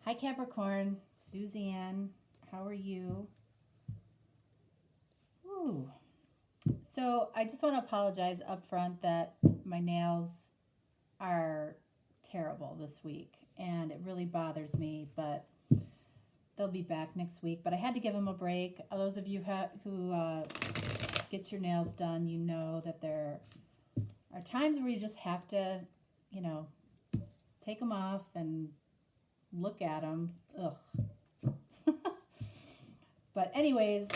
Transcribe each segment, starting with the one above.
Hi Capricorn, Suzanne, how are you? Ooh. So I just want to apologize up front that my nails are terrible this week and it really bothers me, but they'll be back next week. But I had to give them a break. Those of you who get your nails done, you know that there are times where you just have to, you know, take them off and look at them. Ugh. But anyways,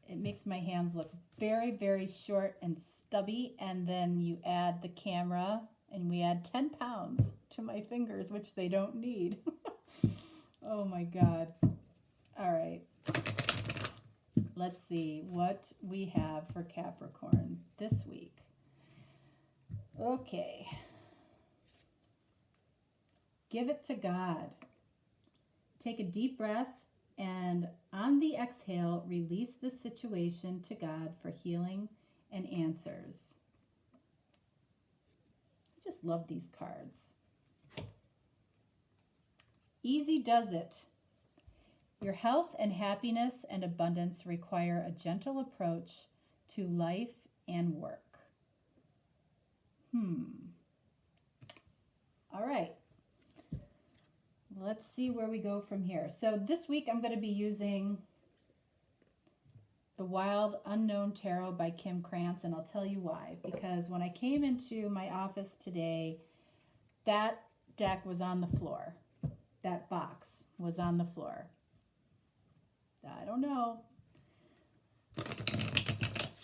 it makes my hands look very, very short and stubby. And then you add the camera and we add 10 pounds to my fingers, which they don't need. Oh my God. All right. Let's see what we have for Capricorn this week. Okay. Give it to God. Take a deep breath and on the exhale, release the situation to God for healing and answers. I just love these cards. Easy does it. Your health and happiness and abundance require a gentle approach to life and work. All right. Let's see where we go from here. So this week I'm going to be using the Wild Unknown Tarot by Kim Krantz, and I'll tell you why. Because when I came into my office today, that deck was on the floor. That box was on the floor. I don't know.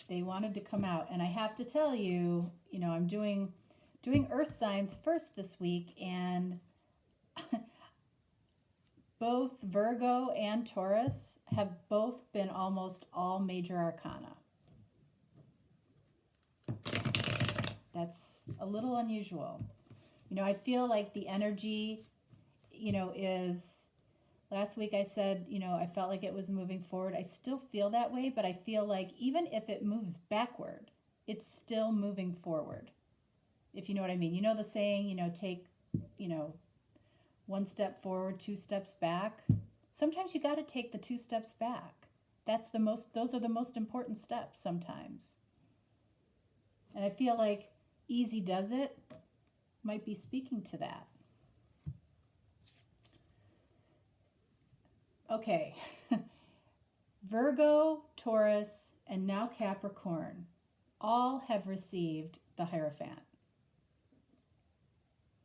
They wanted to come out, and I have to tell you, I'm doing earth signs first this week, and both Virgo and Taurus have both been almost all major arcana. That's a little unusual. I feel like the energy, is, last week I said, I felt like it was moving forward. I still feel that way, but I feel like even if it moves backward, it's still moving forward. If you know what I mean. You know the saying, take, one step forward, two steps back. Sometimes you got to take the two steps back. Those are the most important steps sometimes. And I feel like easy does it might be speaking to that. Okay. Virgo, Taurus, and now Capricorn all have received the Hierophant.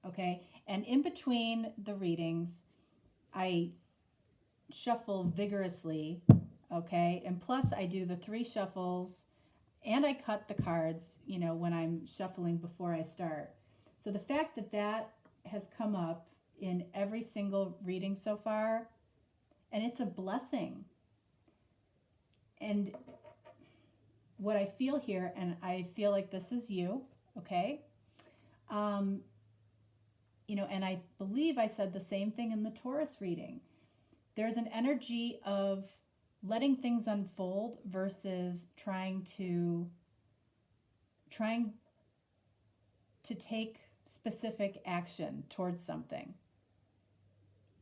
Okay, and in between the readings, I shuffle vigorously, okay, and plus I do the 3 shuffles, and I cut the cards, when I'm shuffling before I start. So the fact that that has come up in every single reading so far, and it's a blessing. And what I feel here, and I feel like this is you, okay, and I believe I said the same thing in the Taurus reading. There's an energy of letting things unfold versus trying to take specific action towards something.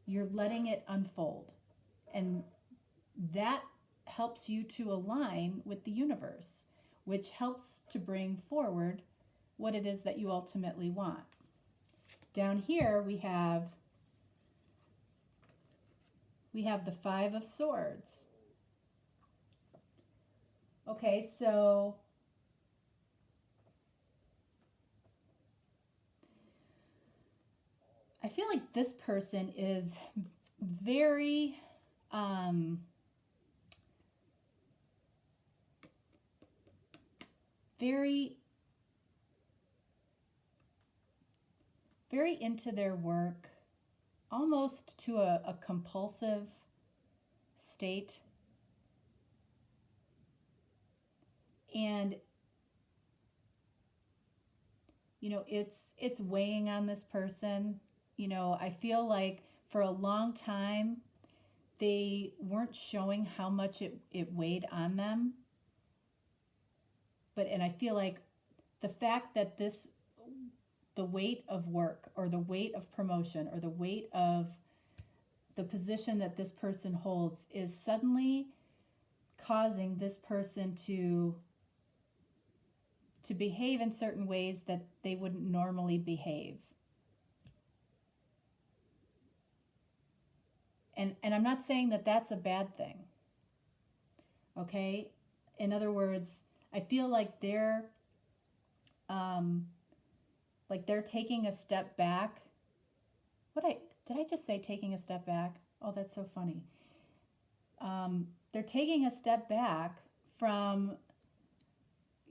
You're letting it unfold. And that helps you to align with the universe, which helps to bring forward what it is that you ultimately want. Down here we have the 5 of Swords. Okay, so I feel like this person is very very into their work, almost to a compulsive state. And it's weighing on this person. I feel like for a long time they weren't showing how much it weighed on them. And I feel like the fact that the weight of work or the weight of promotion or the weight of the position that this person holds is suddenly causing this person to behave in certain ways that they wouldn't normally behave. And I'm not saying that that's a bad thing. Okay? In other words, I feel like they're taking a step back. Did I just say taking a step back? Oh, that's so funny. They're taking a step back from,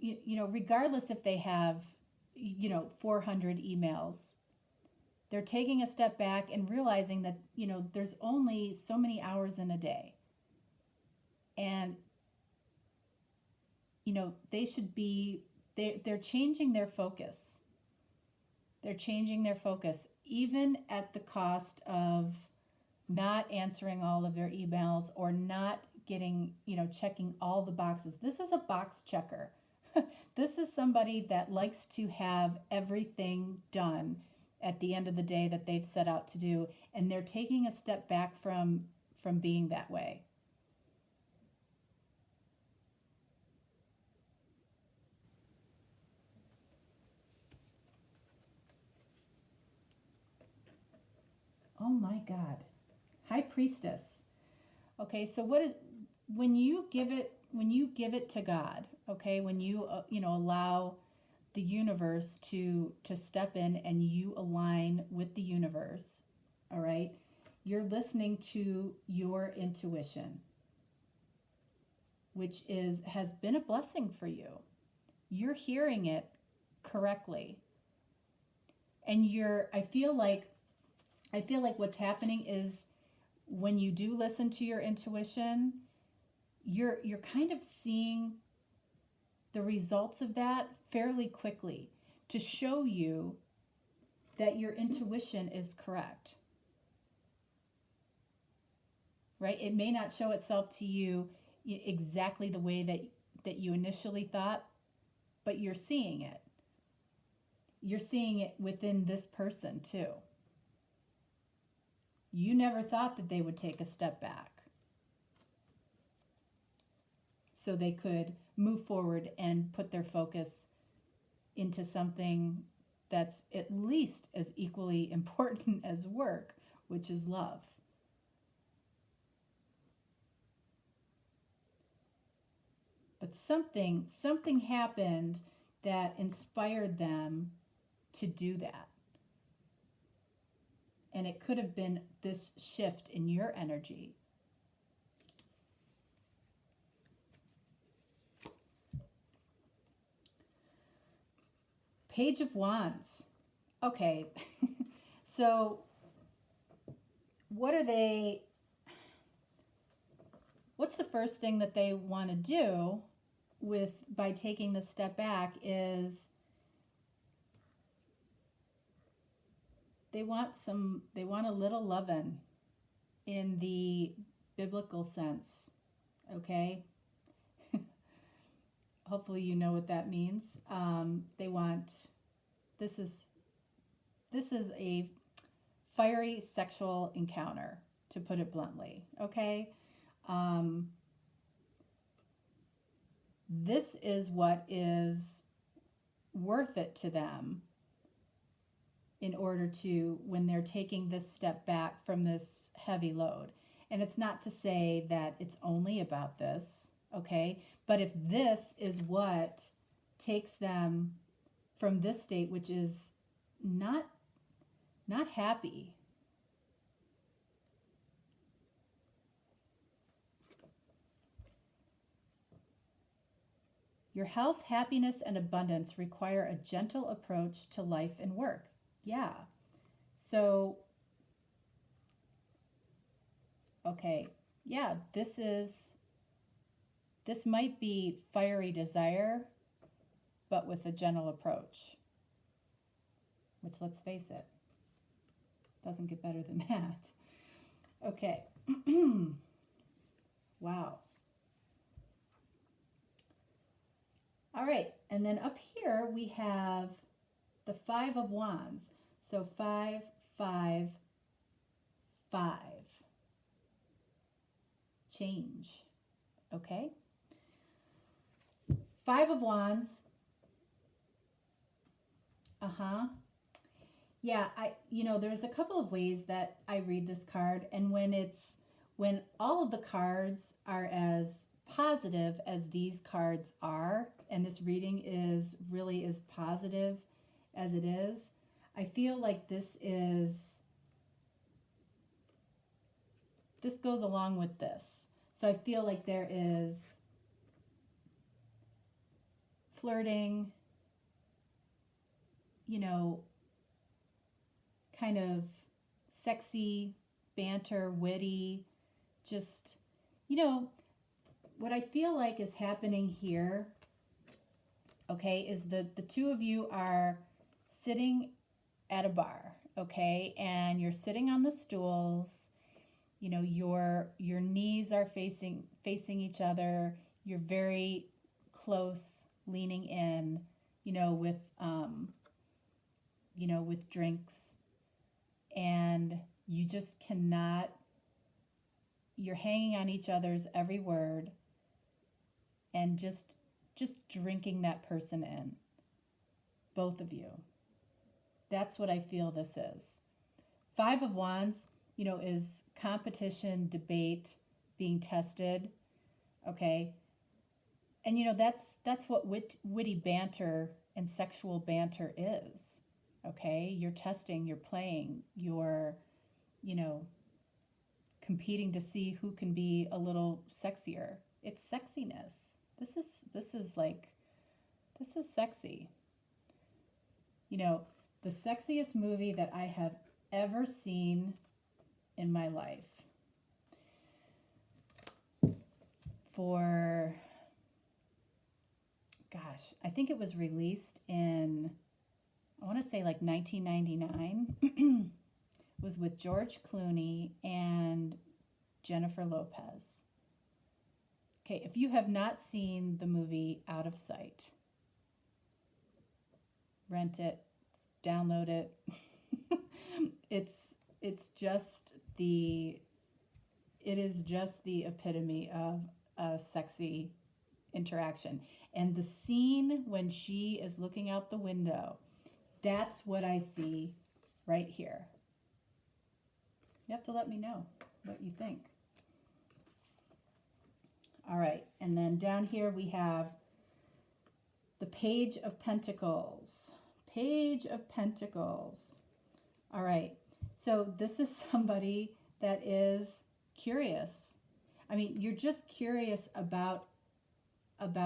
regardless if they have, 400 emails, they're taking a step back and realizing that, there's only so many hours in a day. And, they should be, they're changing their focus. They're changing their focus, even at the cost of not answering all of their emails or not getting, checking all the boxes. This is a box checker. This is somebody that likes to have everything done at the end of the day that they've set out to do, and they're taking a step back from being that way. Oh my God. High Priestess. Okay, so when you give it to God, okay, when you allow the universe to step in and you align with the universe, all right, you're listening to your intuition, which has been a blessing for you. You're hearing it correctly. And I feel like what's happening is when you do listen to your intuition, you're kind of seeing the results of that fairly quickly to show you that your intuition is correct. Right? It may not show itself to you exactly the way that you initially thought, but you're seeing it. You're seeing it within this person too. You never thought that they would take a step back so they could move forward and put their focus into something that's at least as equally important as work, which is love. But something happened that inspired them to do that. And it could have been this shift in your energy. Page of Wands. Okay. So what's the first thing that they want to do by taking the step back is they want a little lovin' in the biblical sense, okay? Hopefully you know what that means. This is a fiery sexual encounter, to put it bluntly, okay? This is what is worth it to them in order to, when they're taking this step back from this heavy load. And it's not to say that it's only about this, okay? But if this is what takes them from this state, which is not happy, your health, happiness, and abundance require a gentle approach to life and work. Yeah. So, okay. Yeah, this might be fiery desire, but with a gentle approach. Which, let's face it, doesn't get better than that. Okay. Wow. All right, and then up here we have the Five of Wands. So 5, 5, 5. change. Okay? Five of Wands. Yeah, there's a couple of ways that I read this card, and when all of the cards are as positive as these cards are, and this reading is really as positive as it is, I feel like this goes along with this. So I feel like there is flirting, kind of sexy, banter, witty, just, what I feel like is happening here, okay, is the two of you are sitting at a bar, okay, and you're sitting on the stools, your knees are facing each other, you're very close, leaning in, with with drinks, and you just cannot, you're hanging on each other's every word and just drinking that person in, both of you. That's what I feel this is. Five of Wands, is competition, debate, being tested, okay? And that's what witty banter and sexual banter is, okay? You're testing, you're playing, you're, competing to see who can be a little sexier. It's sexiness. This is sexy. The sexiest movie that I have ever seen in my life, for, gosh, I think it was released in, I want to say like 1999, was with George Clooney and Jennifer Lopez. Okay, if you have not seen the movie Out of Sight, rent it, download it. It is just the epitome of a sexy interaction. And the scene when she is looking out the window, that's what I see right here. You have to let me know what you think. All right, and then down here we have the Page of Pentacles. Page of Pentacles. All right, so this is somebody that is curious. I mean, you're just curious about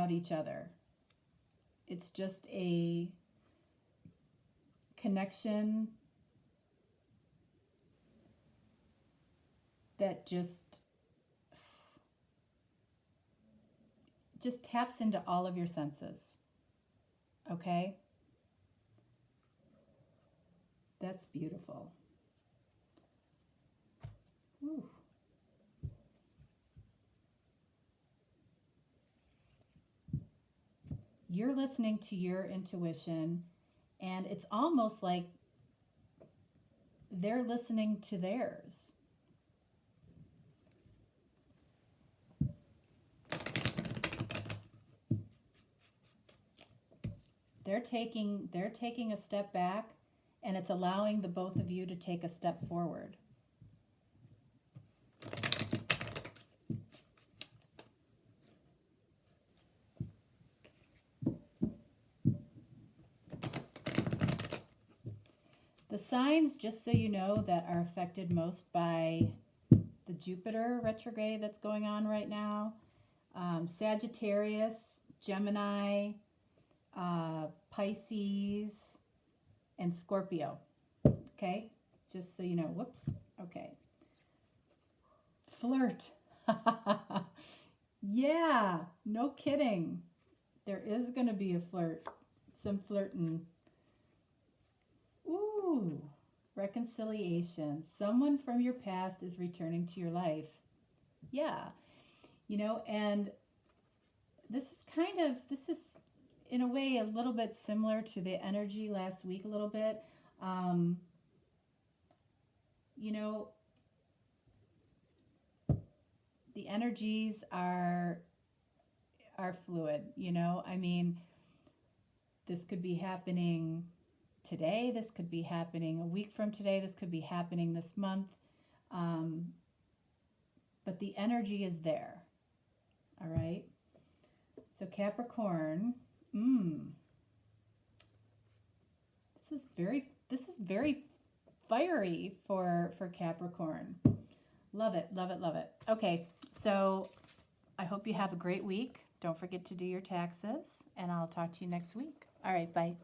each other. It's just a connection that just taps into all of your senses. Okay? That's beautiful. Whew. You're listening to your intuition, and it's almost like they're listening to theirs. They're taking a step back, and it's allowing the both of you to take a step forward. The signs, just so you know, that are affected most by the Jupiter retrograde that's going on right now, Sagittarius, Gemini, Pisces, and Scorpio. Okay, just so you know. Whoops. Okay. Flirt. Yeah, no kidding. There is going to be a flirt. Some flirting. Ooh, reconciliation. Someone from your past is returning to your life. Yeah, and this is in a way a little bit similar to the energy last week a little bit. The the energies are fluid, you know? I mean, this could be happening today. This could be happening a week from today. This could be happening this month. But the energy is there. All right. So Capricorn, this is very fiery for Capricorn. Love it, love it, love it. Okay, so I hope you have a great week. Don't forget to do your taxes, and I'll talk to you next week. All right, bye.